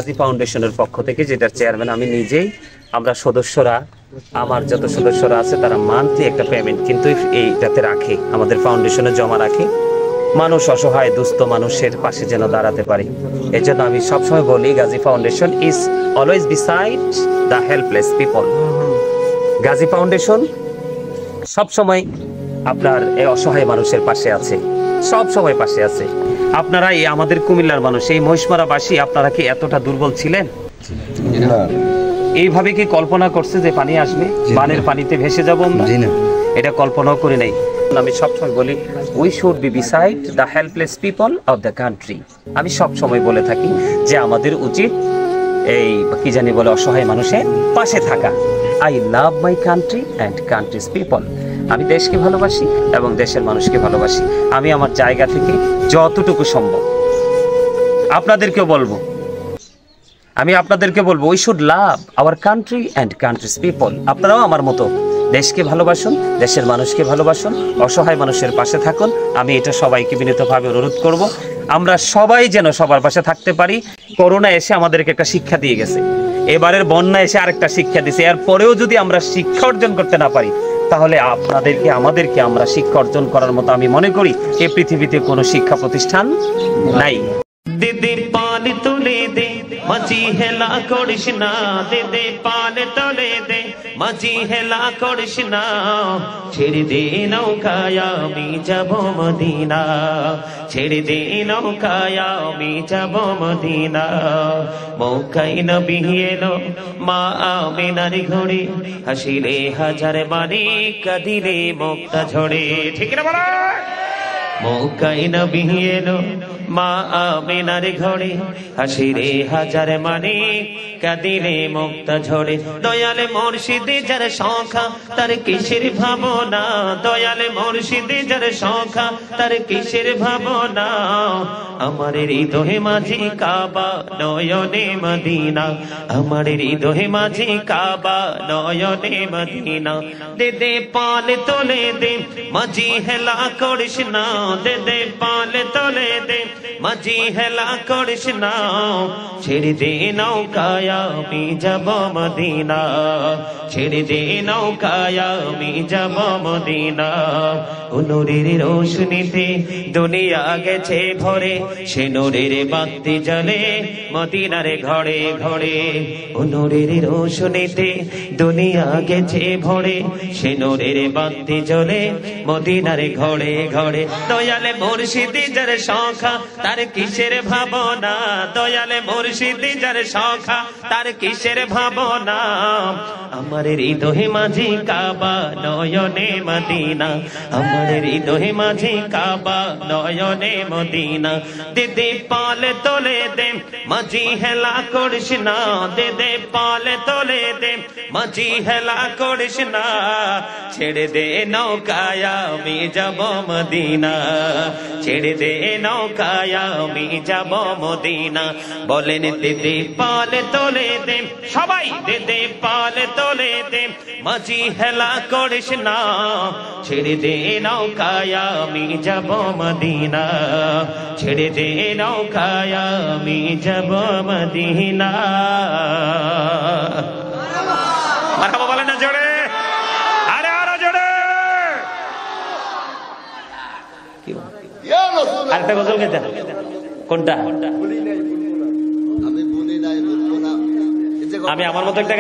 গাজী ফাউন্ডেশনের পক্ষ থেকে, যেটার চেয়ারম্যান আমি নিজেই, আমরা সদস্যরা, আমার যত সদস্যরা আছে তারা মান্থলি একটা পেমেন্ট কিন্তু এইটাতে রাখে, আমাদের ফাউন্ডেশনে জমা রাখে, মানুষ অসহায় দুস্থ মানুষের পাশে যেন দাঁড়াতে পারে। এই জন্য আমি সবসময় বলি Gazi foundation is always beside the helpless people. Gazi foundation সবসময় আপনার এই অসহায় মানুষের পাশে আছে, সব সময় পাশে আছে। আপনারা এই আমাদের কুমিল্লার মানুষ, এই মহিষমারাবাসী, আপনারা কি এতটা দুর্বল ছিলেন? এইভাবে কি কল্পনা করছে যে পানি আসবে, বানের পানিতে ভেসে যাবো আমরা? এটা কল্পনাও করি নাই। আমি সবসময় বলি we should be beside the helpless people of the country. আমি সবসময় বলে থাকি যে আমাদের উচিত এই কি জানি বলে অসহায় মানুষের পাশে থাকা। I love my country and countries people. আমি দেশকে ভালোবাসি এবং দেশের মানুষকে ভালোবাসি। আমি আমার জায়গা থেকে যতটুকু সম্ভব আপনাদেরকেও বলবো, we should love our country and countries people. আপনারাও আমার মতো দেশকে ভালোবাসুন, দেশের মানুষকে ভালোবাসুন, অসহায় মানুষের পাশে থাকুন। আমি এটা সবাইকে বিনীতভাবে অনুরোধ করব। আমরা সবাই যেন সবার পাশে থাকতে পারি। করোনা এসে আমাদেরকে একটা শিক্ষা দিয়ে গেছে, এবারের বন্যা এসে আরেকটা শিক্ষা দিয়েছে। এরপরেও যদি আমরা শিক্ষা অর্জন করতে না পারি, তাহলে আমাদেরকে আমরা শিক্ষা অর্জন করার মতো আমি মনে করি এই পৃথিবীতে কোনো শিক্ষা প্রতিষ্ঠান নাই। দিদি পাল তুলে দে মাঝি হেলা করিস না, দিদি পাল তুলে দে মাঝি হেলা করিস না, ছেড়ে দে নৌকায় আমি যাব মদিনা, ছেড়ে দে নৌকায় আমি যাব মদিনা। মৌকাই নবী এলো মা আমিনার ঘরে, হাসিলে হাজার বাণী কাঁদিলে মুক্তা ঝরে। ঠিক না বলা? মৌকাই নবী এলো মা আমিনার ঘরে, হাসিরে হাজার মানে কাঁদিলে মুক্তা ঝরে। দয়ালে মুর্শিদে যার সংখ্যা তার কিসের ভাবনা, দয়ালে মুর্শিদে যার সংখ্যা তার কিসের ভাবনা। আমার হৃদয়ে মাঝে কাবা নয়নে মদিনা, আমার হৃদয়ে মাঝে কাবা নয়নে মদিনা। দে দে পাল তোলে দে মাঝি হেলা করিস না, দে দে পাল তোলে দে মাঝি হেলা করিস না, ছেড়ে দে নৌকায় আমি যাব মদিনা, ছেড়ে দে নৌকায় আমি যাব মদিনা। নূরের রোশনীতে দুনিয়া গেছে ভরে, সে নূরের বাতি জ্বলে মদিনার ঘরে ঘরে। নূরের রোশনীতে দুনিয়া গেছে ভরে, সে নূরের বাতি জ্বলে মদিনার ঘরে ঘরে। দয়ালে মুর্শিদি যার সংখ্যা তার কিসের ভাবনা, দয়ালে মুর্শিদি যার সংখ্যা তার কিসের ভাবনা। আমার হৃদয়ে মাঝে কাবা নয়নে মদিনা, আমার হৃদয়ে মাঝে কাবা নয়নে মদিনা। দিদি পাল তোলে দে মাঝি হেলা করিস না, দিদি পাল তোলে দে মাঝি হেলা করিস না, ছেড়ে দে নৌকায় আমি যাব মদিনা, ছেড়ে দে নৌকায় আমি যাব মদিনা। বলেন দিদি পাল তোলে দে সবাই, দিদি পাল তোলে দে মাঝি হেলা করিস না, ছেড়ে দে নৌকায় আমি যাব মদিনা, ছেড়ে দে নৌকায় আমি যাব মদিনা। মারহাবা বলেন না জোরে, আরে আরো জোরে। আরেকটা গজল গেতে কোনটা? আমি আমার মতো একটা